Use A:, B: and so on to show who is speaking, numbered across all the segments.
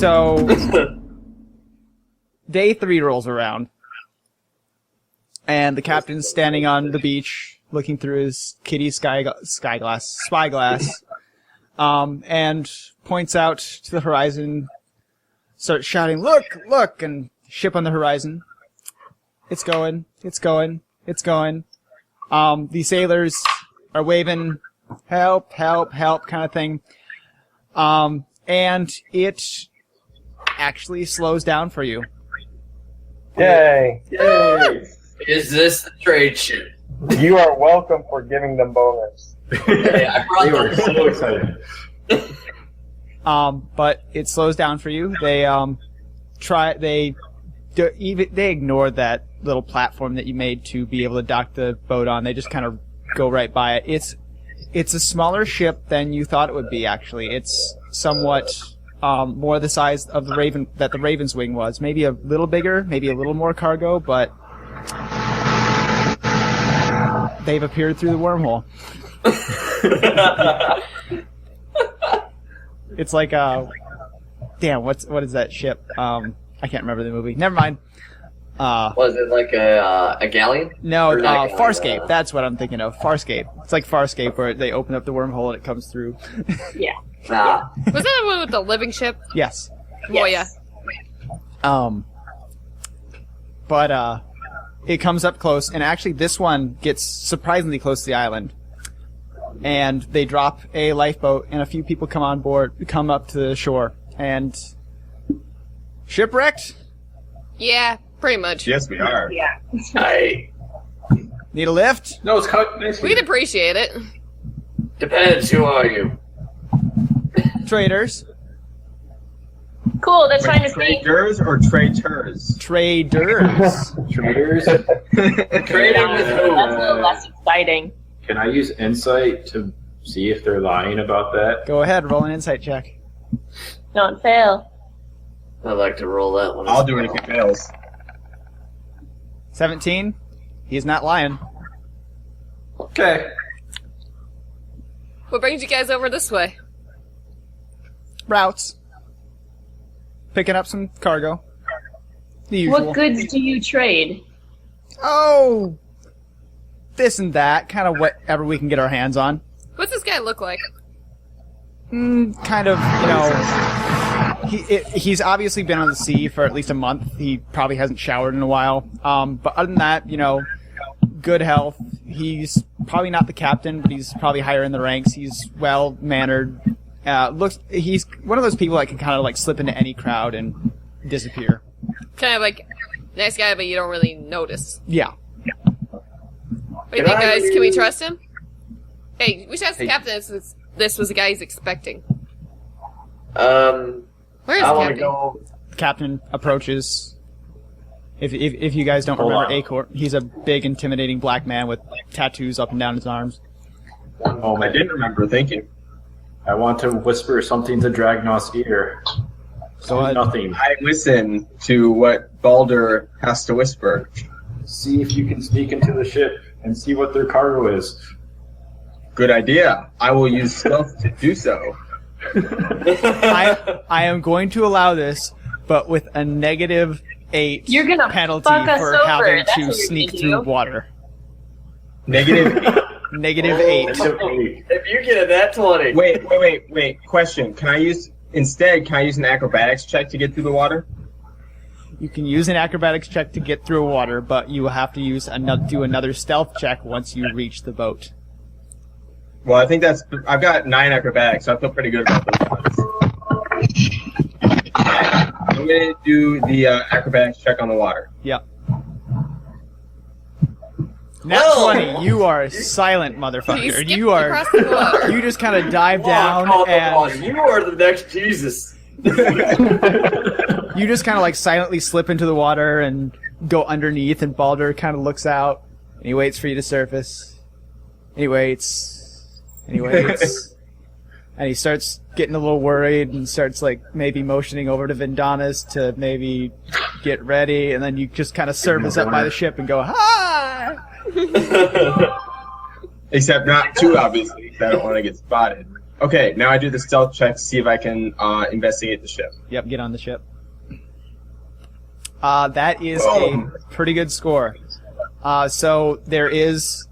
A: So, day 3 rolls around, and the captain's standing on the beach, looking through his kitty spyglass, and points out to the horizon, starts shouting, "Look!" and ship on the horizon. It's going. The sailors are waving, help, kind of thing. And it actually slows down for you.
B: Yay!
C: Is this the trade ship?
B: You are welcome for giving them bonus.
C: Hey, I brought
D: They were so excited.
A: But it slows down for you. They ignore that little platform that you made to be able to dock the boat on. They just kind of go right by it. It's a smaller ship than you thought it would be, actually. It's somewhat more the size of the Raven's Wing was. Maybe a little bigger, maybe a little more cargo, but they've appeared through the wormhole. It's like what is that ship? I can't remember the movie. Never mind.
C: Was it like a galleon?
A: No,
C: Or not a galleon,
A: Farscape. That's what I'm thinking of. Farscape. It's like Farscape, where they open up the wormhole and it comes through.
E: Yeah.
C: Nah.
F: Was that the one with the living ship?
A: Yes.
F: Oh, yeah.
A: But it comes up close, and actually this one gets surprisingly close to the island. And they drop a lifeboat, and a few people come up to the shore, and shipwrecked?
F: Yeah, pretty much.
D: Yes, we are.
E: Yeah.
C: Hey,
A: Need a lift?
D: No, it's cut. Nice.
F: We'd appreciate it.
C: depends. Who are you?
A: Traders.
E: Cool, that's fine with me.
D: Traders or traitors?
A: Traders.
D: Traders.
C: Trading with
E: That's a
C: who?
E: little less exciting.
D: Can I use insight to see if they're lying about that?
A: Go ahead, roll an insight check.
E: Don't fail.
C: I'd like to roll that one.
D: I'll do it if it fails.
A: 17. He's not lying.
D: Okay.
F: What brings you guys over this way?
A: Routes. Picking up some cargo. The usual.
E: What goods do you trade?
A: Oh! This and that. Kind of whatever we can get our hands on.
F: What's this guy look like?
A: Kind of, he's obviously been on the sea for at least a month. He probably hasn't showered in a while. But other than that, good health. He's probably not the captain, but he's probably higher in the ranks. He's well-mannered. He's one of those people that can kind of like slip into any crowd and disappear.
F: Kind of like, nice guy, but you don't really notice.
A: Yeah.
F: What do you think, guys? Can we trust him? Hey, we should ask the captain if this was the guy he's expecting.
C: Where
F: Where is
C: I
F: the
C: want to
F: captain?
C: go.
A: The captain approaches. If you guys don't
D: Hold
A: remember
D: on.
A: Acor, he's a big, intimidating black man with tattoos up and down his arms.
D: One moment. I didn't remember. Thank you. I want to whisper something to Dragnost's ear.
A: Go ahead.
D: Nothing.
B: I listen to what Baldur has to whisper.
D: See if you can sneak into the ship and see what their cargo is.
B: Good idea. I will use stealth to do so.
A: I am going to allow this, but with a -8
E: You're gonna
A: penalty
E: fuck us
A: for
E: over.
A: having
E: That's
A: to
E: what you're
A: sneak
E: gonna
A: through
E: do.
A: water.
B: -8.
A: -8.
C: If you get a nat 20.
B: Wait. Question. Can I use an acrobatics check to get through the water?
A: You can use an acrobatics check to get through water, but you will have to do another stealth check once you reach the boat.
B: Well, I think I've got 9 acrobatics, so I feel pretty good about those ones. I'm going to do the acrobatics check on the water.
A: Yep. Nat 20, you are a silent motherfucker.
F: You skipped
A: You are.
F: across the water.
A: You just kind of dive
C: Come on, call
A: down
C: the one.
A: and
C: You are the next Jesus.
A: you just kind of like silently slip into the water and go underneath, and Baldur kind of looks out and he waits for you to surface. And he waits. And he waits. And he starts getting a little worried and starts like maybe motioning over to Vindanas to maybe get ready, and then you just kind of surface up by the ship and go, "Hi!"
B: Except not too obviously, 'cause I don't want to get spotted. Okay, now I do the stealth check to see if I can investigate the ship.
A: Yep, get on the ship. That is
B: Boom.
A: a pretty good score. So there is,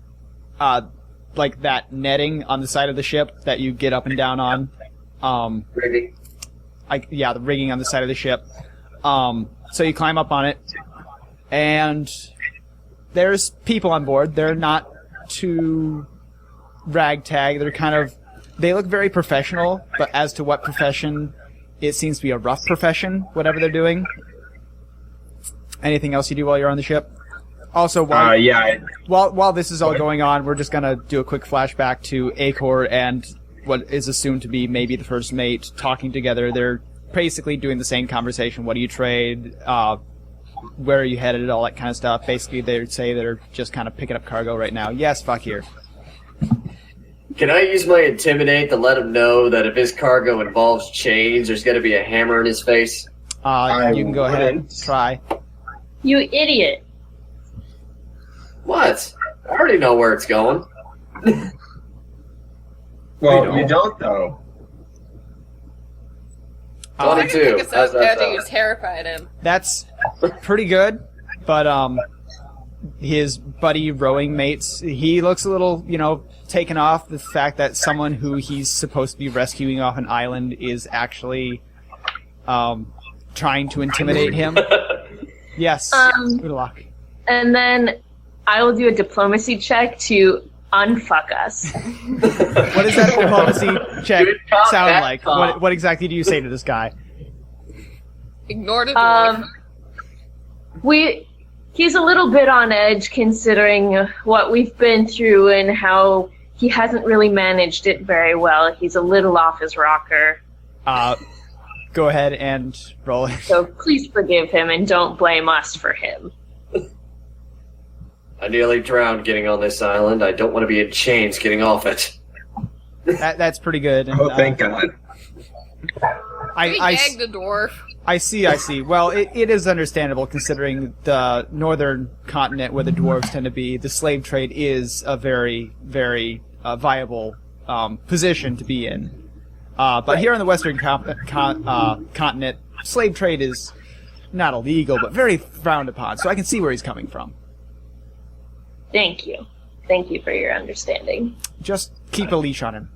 A: like that netting on the side of the ship that you get up and down on.
C: Rigging.
A: The rigging on the side of the ship. So you climb up on it, and there's people on board. They're not too ragtag. They look very professional, but as to what profession, it seems to be a rough profession, whatever they're doing. Anything else you do while you're on the ship? Also, while this is all going on, we're just gonna do a quick flashback to Acor and what is assumed to be maybe the first mate talking together. They're basically doing the same conversation. What do you trade? Where are you headed? All that kind of stuff. Basically, they'd say they're just kind of picking up cargo right now. Yes, fuck here.
C: Can I use my intimidate to let him know that if his cargo involves chains, there's going to be a hammer in his face?
A: You can go ahead and try.
E: You idiot.
C: What? I already know where it's going.
B: Well, you don't though.
F: I can
C: 22.
F: think of
C: How's
F: some
C: that
F: magic
C: sound?
F: to terrified him.
A: That's pretty good, but his buddy rowing mates, he looks a little, taken off the fact that someone who he's supposed to be rescuing off an island is actually trying to intimidate him. Yes, good luck.
E: And then I will do a diplomacy check to unfuck us.
A: What does that diplomacy check
C: Good cop,
A: sound
C: bad
A: like?
C: cop.
A: What exactly do you say to this guy?
F: Ignore the dwarf.
E: He's a little bit on edge considering what we've been through and how he hasn't really managed it very well. He's a little off his rocker.
A: Go ahead and roll it.
E: So please forgive him and don't blame us for him.
C: I nearly drowned getting on this island. I don't want to be in chains getting off it.
A: That's pretty good. And,
B: Oh, thank God.
F: We gagged the dwarf.
A: I see. Well, it is understandable considering the northern continent where the dwarves tend to be. The slave trade is a very, very viable position to be in. But here on the western continent, slave trade is not illegal, but very frowned upon. So I can see where he's coming from.
E: Thank you. Thank you for your understanding.
A: Just keep a leash on him.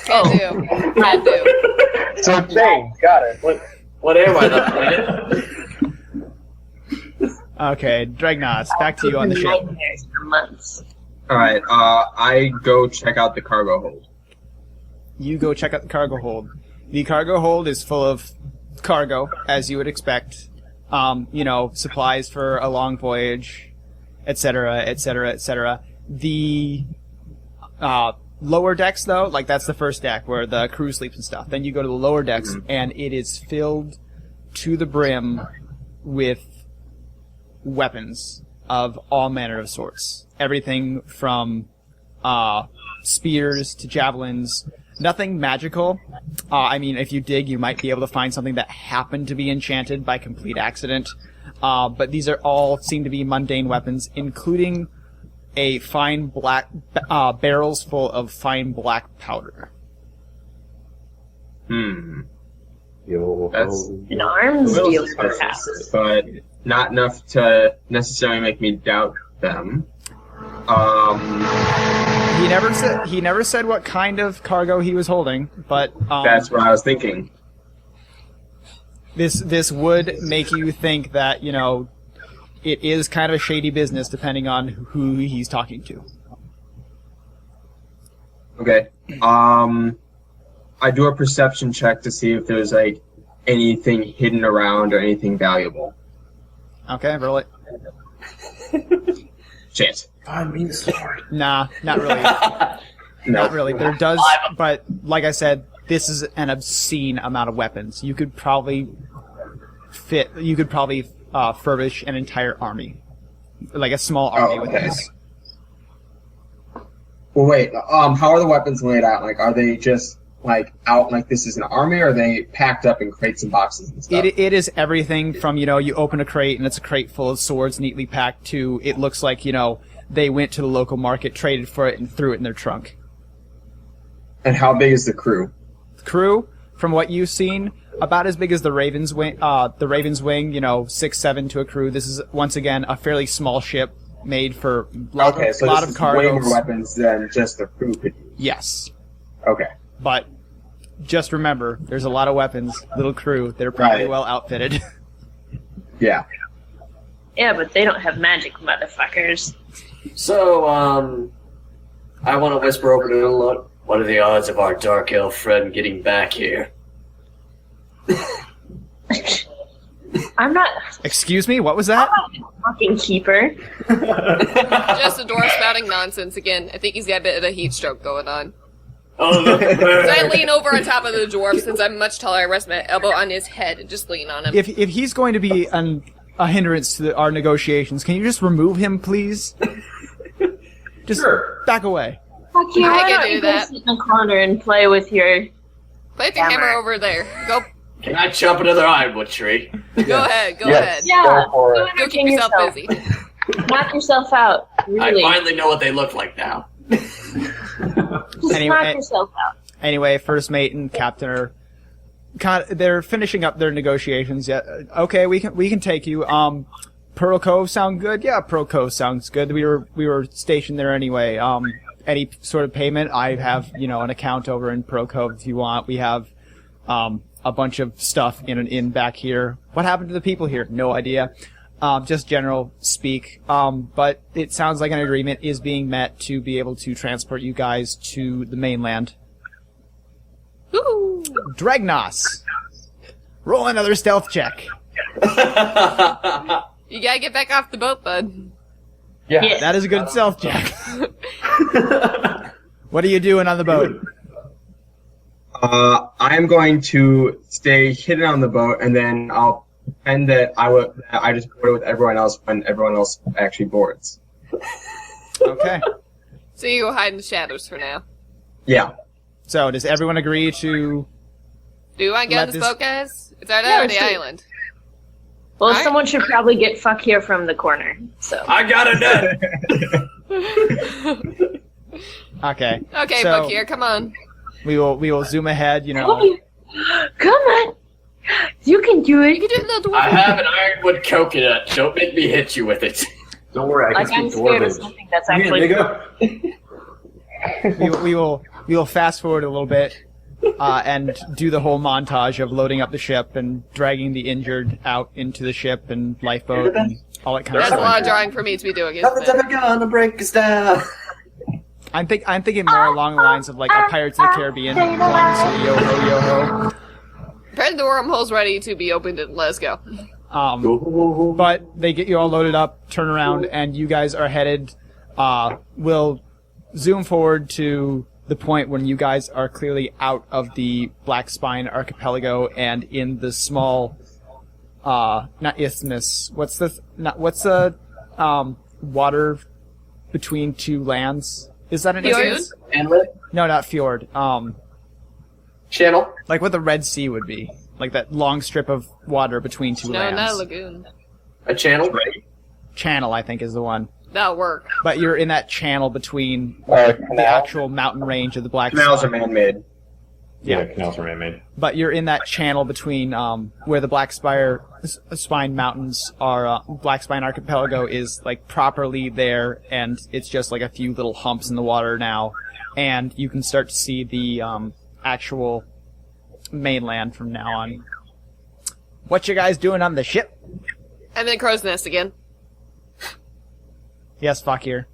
F: Can do.
B: So thing, got it.
C: What am I, the planet?
A: Okay, Dragnos, back to you on the ship.
E: Nightmares for months.
B: All right, I go check out the cargo hold.
A: You go check out the cargo hold. The cargo hold is full of cargo, as you would expect. Supplies for a long voyage, etc., etc., etc. The lower decks, though, like that's the first deck where the crew sleeps and stuff. Then you go to the lower decks, and it is filled to the brim with weapons of all manner of sorts. Everything from spears to javelins. Nothing magical. If you dig, you might be able to find something that happened to be enchanted by complete accident. But these are all seem to be mundane weapons, including a fine black barrels full of fine black powder.
B: That's
E: An arms
B: a little
E: deal,
B: suspicious,
E: perhaps.
B: but not enough to necessarily make me doubt them.
A: He never said what kind of cargo he was holding, but
B: That's what I was thinking.
A: this would make you think that it is kind of a shady business depending on who he's talking to.
B: Okay. I do a perception check to see if there's like anything hidden around or anything valuable.
A: Okay, roll it.
B: Shit.
D: Find me the sword.
A: Nah, not really.
B: No.
A: Not really. There does, but like I said, this is an obscene amount of weapons. You could probably furbish an entire army, like a small army with
B: okay.
A: this.
B: Well, wait. How are the weapons laid out? Like, are they just like out like this is an army, or are they packed up in crates and boxes and stuff?
A: It is everything from you open a crate and it's a crate full of swords neatly packed to it looks like they went to the local market, traded for it, and threw it in their trunk.
B: And how big is the crew?
A: Crew, from what you've seen, about as big as the Raven's Wing. The Raven's Wing, 6-7 to a crew. This is once again a fairly small ship made for lot
B: Okay, so
A: of
B: this is
A: cargo.
B: way more weapons than just the crew could use.
A: Yes,
B: Okay.
A: but just remember, there's a lot of weapons. Little crew, they're probably
B: Right.
A: well outfitted.
B: Yeah.
E: Yeah, but they don't have magic, motherfuckers.
C: So, I want to whisper over to Unlock. What are the odds of our dark elf friend getting back here?
E: I'm not
A: Excuse me, what was that?
E: a fucking keeper.
F: Just a dwarf spouting nonsense again. I think he's got a bit of a heat stroke going on.
C: Oh, look at
F: So I
C: that.
F: lean over on top of the dwarf since I'm much taller. I rest my elbow on his head and just lean on him.
A: If he's going to be a hindrance to our negotiations, can you just remove him, please? Just
D: Sure.
A: back away.
E: Fuck you,
F: I
E: why
F: can
E: don't
F: do
E: you
F: that.
E: go sit in the corner and play with your...
F: Play the hammer over there. Go
C: Can I chop another ironwood tree?
F: go ahead. Go
G: Yes.
F: ahead.
E: Yeah,
G: Go for
E: go
G: it.
F: Go keep
E: entertain
F: yourself
E: yourself.
F: busy.
E: Knock yourself out, really.
C: I finally know what they look like now.
E: Just
A: Anyway-
E: knock yourself out.
A: Anyway, first mate and captain are they're finishing up their negotiations. Yeah, okay, we can take you. Pearl Cove sound good? Yeah, Pearl Cove sounds good. We were stationed there anyway. Any sort of payment, I have an account over in Pearl Cove if you want. We have a bunch of stuff in an inn back here. What happened to the people here? No idea. Just general speak. But it sounds like an agreement is being met to be able to transport you guys to the mainland.
F: Woo!
A: Dragnos. Roll another stealth check.
F: You gotta get back off the boat, bud.
G: Yeah.
E: Yeah.
A: That is a good stealth check. What are you doing on the boat?
B: I am going to stay hidden on the boat, and then I'll pretend that I just board with everyone else when everyone else actually boards.
A: Okay.
F: So you go hide in the shadows for now.
B: Yeah.
A: So, does everyone agree to...
F: Do you want to get on
A: Let
F: this
A: this-
F: boat, guys? It's out
E: Yeah,
F: on the
E: sure.
F: island.
E: Well,
F: Alright.
E: someone should probably get fuck here from the corner, so...
C: I got a net.
A: Okay.
F: Okay,
A: So-
F: Buck here, come on.
A: We will zoom ahead,
E: Come on! You can do
F: You
E: it!
F: can do it, little
C: I
F: dwarf.
C: have an ironwood coconut. Don't make me hit you with it.
D: Don't worry, I
E: Like,
D: can
E: I'm
D: speak
E: scared of
D: Dwarvish.
E: something that's
D: Here,
E: actually...
D: nigga.
A: we will fast forward a little bit and do the whole montage of loading up the ship and dragging the injured out into the ship and lifeboat and all that kind of
F: That's a
A: stuff.
F: lot of drawing for me to be doing, isn't
C: Nothing's
F: it?
C: ever gonna break us down.
A: I'm thinking more along the lines of like a Pirates of the Caribbean one, so yo-ho,
F: Pretend the wormhole's ready to be opened and let's go.
A: yo-ho. But they get you all loaded up, turn around, and you guys are headed, we'll zoom forward to the point when you guys are clearly out of the Black Spine Archipelago and in the small, not isthmus, what's the water between two lands? Is that an
F: Fjord?
A: isthmus?
C: Inlet?
A: No, not fjord.
C: Channel?
A: Like what the Red Sea would be. Like that long strip of water between two
F: No,
A: lands.
F: not a lagoon.
C: A channel?
A: Channel, I think, is the one.
F: That'll work.
A: But you're in that channel between
G: Canal.
A: the actual mountain range of the Black
B: Canals are
A: Spine.
B: man-made.
A: Yeah.
D: Canals are man-made.
A: But you're in that channel between where the Black Spine Mountains are. Black Spine Archipelago is like properly there, and it's just like a few little humps in the water now, and you can start to see the actual mainland from now on. What you guys doing on the ship?
F: And then crow's nest again.
A: Yes, Fakir.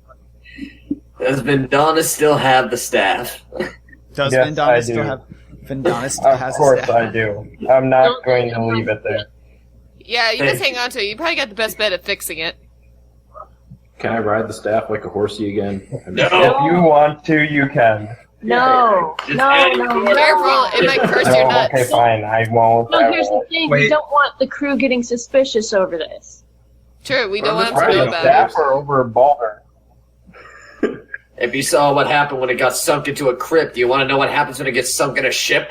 C: Does Vendana still have the staff?
A: Does
G: Yes,
A: Vendana
G: I
A: still
G: do.
A: have? Vendana still
G: Of
A: has
G: course
A: his staff.
G: I do. I'm not going to leave it there.
F: Yeah, you just hang on to it. You probably got the best bet at fixing it.
D: Can I ride the staff like a horsey again?
C: No.
G: If you want to, you can.
E: No,
C: Just
E: no,
C: add
E: no,
C: it.
E: no.
F: Careful, it might curse your
G: No,
F: nuts.
G: okay, fine. I won't.
E: No,
G: I
E: here's the
G: won't.
E: thing.
B: Wait.
E: We don't want the crew getting suspicious over this.
F: True, we don't
D: Well,
F: want him to
D: that's
F: know
D: right.
F: about
G: Staff
F: it.
G: or over a Balder?
C: If you saw what happened when it got sunk into a crypt, do you want to know what happens when it gets sunk in a ship?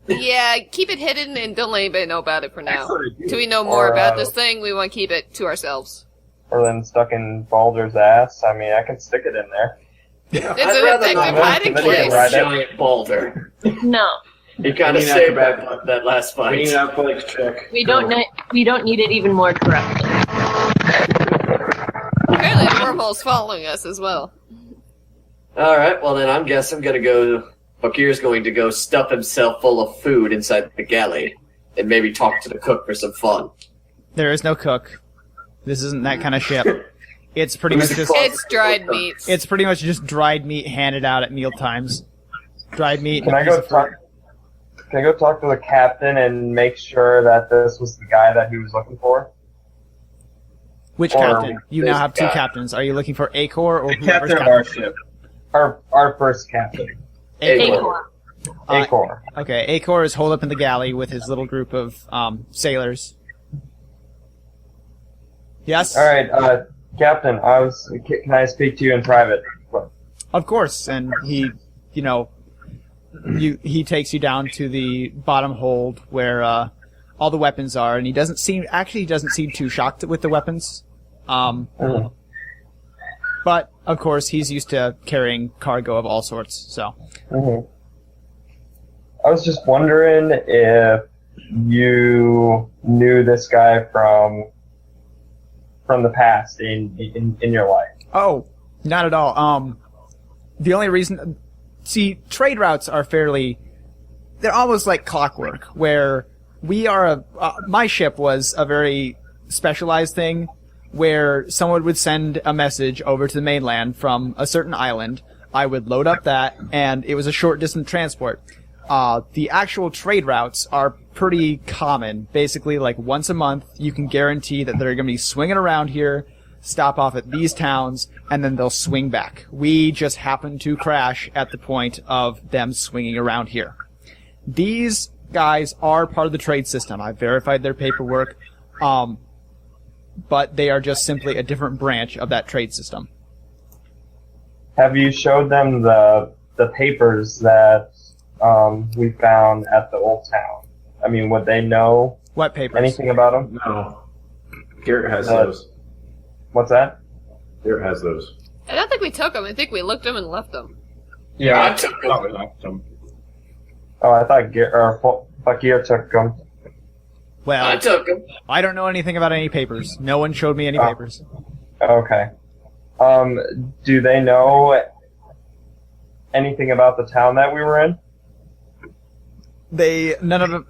F: Yeah, keep it hidden and don't let anybody know about it for now.
D: Actually, I do.
F: Till we know more
G: Or,
F: about this thing, we want to keep it to ourselves.
G: Or then stuck in Balder's ass? I mean, I can stick it in there.
F: It's
C: I'd
F: an
C: rather
F: effective
C: not
F: hiding
G: have to
C: play
F: place.
C: a giant boulder.
E: No,
C: You kind
D: We
C: of
D: need
C: saved
D: acrobatic.
C: that last
D: We
C: fight.
D: need an athletics check.
E: we don't need it even more corruptly.
F: Apparently, the wormhole's following us as well.
C: All right, well then I'm guessing Bakir's going to go stuff himself full of food inside the galley, and maybe talk to the cook for some fun.
A: There is no cook. This isn't that kind of ship. It's pretty much just
F: It's dried meats.
A: it's pretty much just dried meat handed out at meal times. Dried meat.
G: Can
A: and
G: I
A: a piece
G: go
A: of fruit.
G: talk? Can I go talk to the captain and make sure that this was the guy that he was looking for?
A: Which
G: Or
A: captain? You now
C: this
A: have two
C: guy.
A: captains. Are you looking for Acor or
B: The
A: whoever's
B: captain of our ship.
G: Our first captain,
C: Acor.
A: Uh,
G: Acor.
A: Okay, Acor is holed up in the galley with his little group of sailors. Yes?
G: All right, Captain. Can I speak to you in private?
A: Of course. And he, he takes you down to the bottom hold where all the weapons are, and he doesn't seem too shocked with the weapons.
G: Mhm.
A: But of course, he's used to carrying cargo of all sorts. So
G: Mhm. I was just wondering if you knew this guy from the past in your life.
A: Oh, not at all. The only reason, see, trade routes are they're almost like clockwork, where we are my ship was a very specialized thing, where someone would send a message over to the mainland from a certain island. I would load up that, and it was a short distance transport. The actual trade routes are pretty common. Basically, like once a month, you can guarantee that they're going to be swinging around here, stop off at these towns, and then they'll swing back. We just happen to crash at the point of them swinging around here. These guys are part of the trade system. I verified their paperwork, but they are just simply a different branch of that trade system.
G: Have you showed them the papers that we found at the old town? I mean, would they know
A: What papers?
G: anything about them?
D: No. Garrett has
G: Uh,
D: those.
G: What's that?
D: Garrett has those.
F: I don't think we took them. I think we looked them and left them.
B: Yeah,
C: I
B: I
C: took
B: thought we left them.
G: Oh, I thought Fakir took them.
A: Well,
C: I took him.
A: I don't know anything about any papers. No one showed me any
G: Oh.
A: papers.
G: Okay. Do they know anything about the town that we were in?
A: None of them.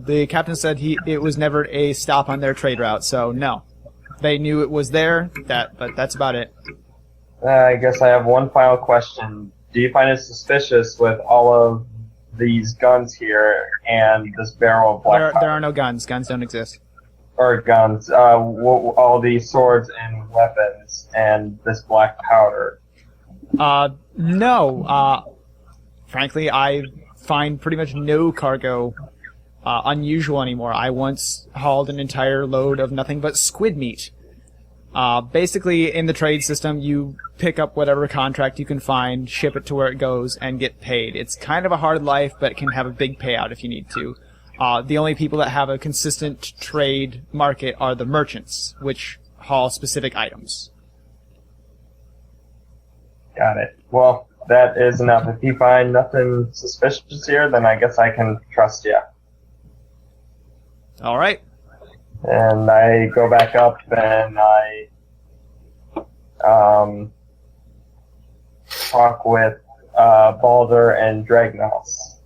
A: The captain said it was never a stop on their trade route, so no. They knew it was there. But that's about it.
G: I guess I have one final question. Do you find it suspicious with all of these guns here and this barrel of black
A: There
G: powder?
A: are no guns. Guns don't exist.
G: Or guns, all these swords and weapons and this black powder.
A: No. Frankly, I find pretty much no cargo unusual anymore. I once hauled an entire load of nothing but squid meat. Basically, in the trade system, you pick up whatever contract you can find, ship it to where it goes, and get paid. It's kind of a hard life, but it can have a big payout if you need to. The only people that have a consistent trade market are the merchants, which haul specific items.
G: Got it. Well, that is enough. If you find nothing suspicious here, then I guess I can trust you.
A: All right.
G: And I go back up and I talk with Balder and Dragnos.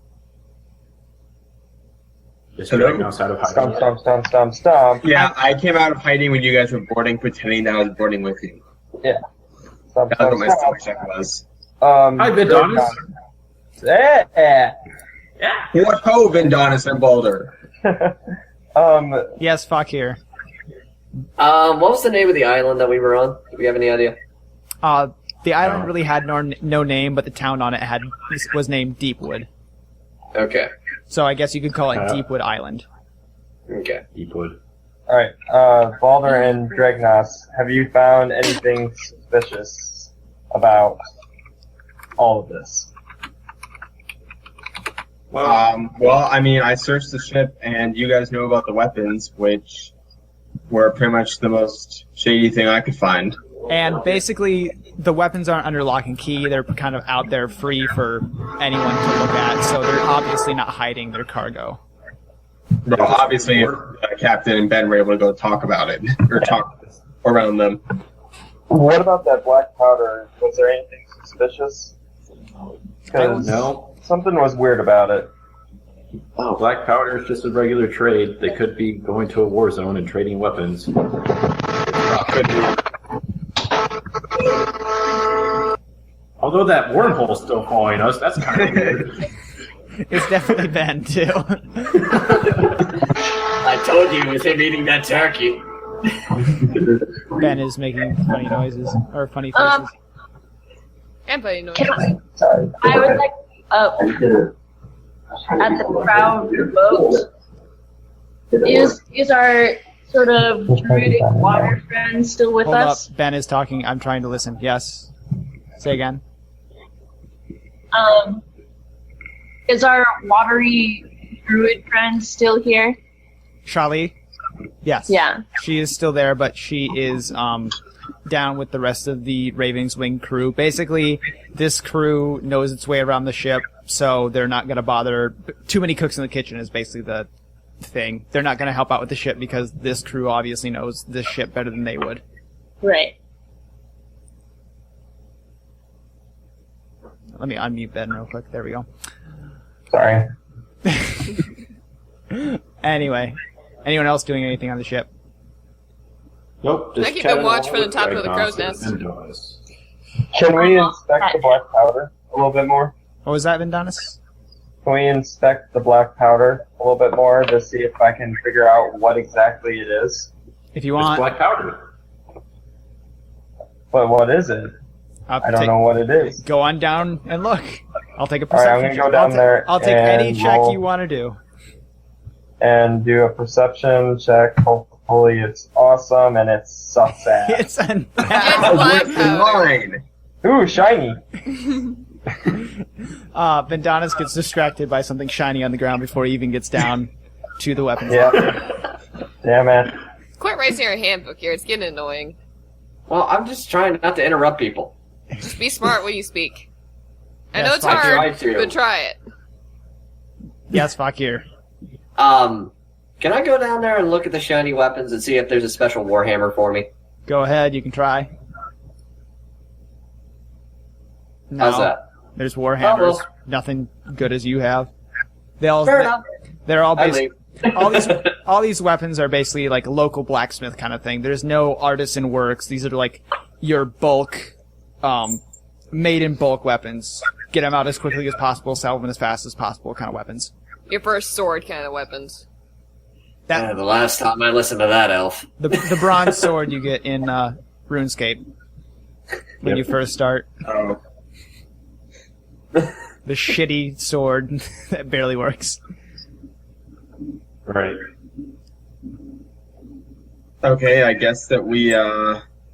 D: Is
B: Hello?
D: Dragnos out of
G: Stomp,
D: hiding?
G: stomp, stomp, stomp, stomp.
B: Yeah, I came out of hiding when you guys were boarding, pretending that I was boarding with you.
G: Stomp,
B: That's what my
G: stomp,
B: stomach
G: stomp.
B: check was.
D: Hi, Vidonis.
G: Yeah.
B: What ho, Vindonis and Boulder?
A: Yes, fuck here.
C: What was the name of the island that we were on? Do we have any idea?
A: The island
D: No.
A: really had no name, but the town on it was named Deepwood.
C: Okay.
A: So I guess you could call it
D: Uh,
A: Deepwood Island.
C: Okay.
D: Deepwood.
G: Alright, Balder and Dragnos, have you found anything suspicious about all of this?
B: Well, I mean, I searched the ship, and you guys know about the weapons, which were pretty much the most shady thing I could find.
A: And basically, the weapons aren't under lock and key. They're kind of out there free for anyone to look at, so they're obviously not hiding their cargo.
B: No, obviously, Captain and Ben were able to go talk about it, or talk around them.
G: What about that black powder? Was there anything suspicious?
D: I don't know.
G: Something was weird about it.
D: Oh, black powder is just a regular trade. They could be going to a war zone and trading weapons.
B: Could be.
D: Although that wormhole's still following us, that's kind of weird.
A: It's definitely Ben, too.
C: I told you it was him eating that turkey.
A: Ben is making funny noises, or funny faces.
F: And buddy noise.
G: Sorry.
E: I would like up at the prow of the boat. Is our sort of druidic water friend still with
A: Hold up,
E: us?
A: Ben is talking. I'm trying to listen. Yes. Say again.
E: Is our watery druid friend still here?
A: Charlie? Yes.
E: Yeah.
A: She is still there, but she is down with the rest of the Raven's Wing crew. Basically, this crew knows its way around the ship, so they're not going to bother. Too many cooks in the kitchen is basically the thing. They're not going to help out with the ship because this crew obviously knows this ship better than they would.
E: Right.
A: Let me unmute Ben real quick. There we go.
G: Sorry.
A: Anyway, anyone else doing anything on the ship?
D: Nope.
F: I keep a watch for the top of the crow's nest.
G: Can we inspect the black powder a little bit more?
A: What was that, Vindanis?
G: Can we inspect the black powder a little bit more to see if I can figure out what exactly it is?
A: If you
D: It's
A: want,
D: black powder.
G: But what is it? I don't know what it is.
A: Go on down and look. I'll take a
G: All right,
A: perception.
G: I'm gonna go
A: check.
G: down there
A: I'll take any
G: and
A: check
G: roll.
A: you want to do.
G: And do a perception check. Hopefully it's awesome and it sucks ass.
A: It's a
F: It's black powder.
B: Mine.
G: Ooh, shiny.
A: Vandanis gets distracted by something shiny on the ground before he even gets down to the weapons.
G: Yeah. Damn it.
F: Quit raising your hand, Book here. It's getting annoying.
C: Well, I'm just trying not to interrupt people.
F: Just be smart when you speak. I
A: Yes,
F: know it's
A: I
C: try
F: hard,
C: to.
F: but try it.
A: Yes, Fakir.
C: Can I go down there and look at the shiny weapons and see if there's a special warhammer for me?
A: Go ahead, you can try. No,
C: How's that?
A: there's warhammers.
C: Oh, well.
A: Nothing good as you have. They all,
C: Fair enough.
A: They're all
C: I
A: basically all these weapons are basically like local blacksmith kind of thing. There's no artisan works. These are like your bulk, made in bulk weapons. Get them out as quickly as possible, sell them as fast as possible kind of weapons.
F: Your first sword kind of weapons.
C: Yeah, the last time I listened to that elf.
A: The bronze sword you get in RuneScape when you first start.
B: Oh.
A: The shitty sword that barely works.
D: Right.
B: Okay, I guess that we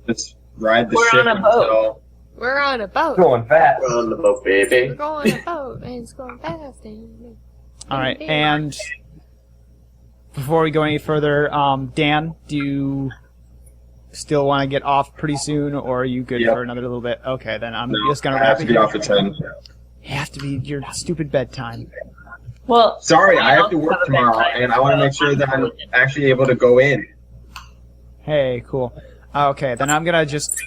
B: just ride the
E: We're
B: ship
E: on a boat.
B: until
F: We're on a boat.
G: Going fast.
C: We're on the boat, baby.
F: We're going on a boat, and it's going fast.
A: All right, and before we go any further, Dan, do you still want to get off pretty soon, or are you good
B: Yep.
A: for another little bit? Okay, then I'm
B: No,
A: just gonna
B: I
A: wrap
B: have to
A: it
B: be
A: here.
B: off at 10.
A: It has to be your stupid bedtime.
E: Well,
B: Sorry, I have to
E: also
B: work
E: a
B: tomorrow,
E: bedtime,
B: and I want to make sure that I'm actually able to go in.
A: Hey, cool. Okay, then I'm gonna just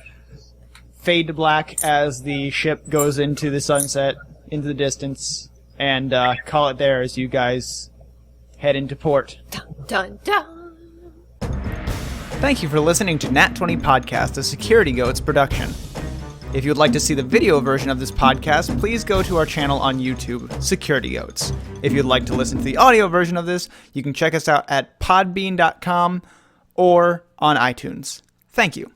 A: fade to black as the ship goes into the sunset, into the distance, and call it there as you guys head into port.
F: Dun dun.
A: Thank you for listening to Nat 20 Podcast, a Security Goats production. If you would like to see the video version of this podcast, please go to our channel on YouTube, Security Goats. If you'd like to listen to the audio version of this, you can check us out at podbean.com or on iTunes. Thank you.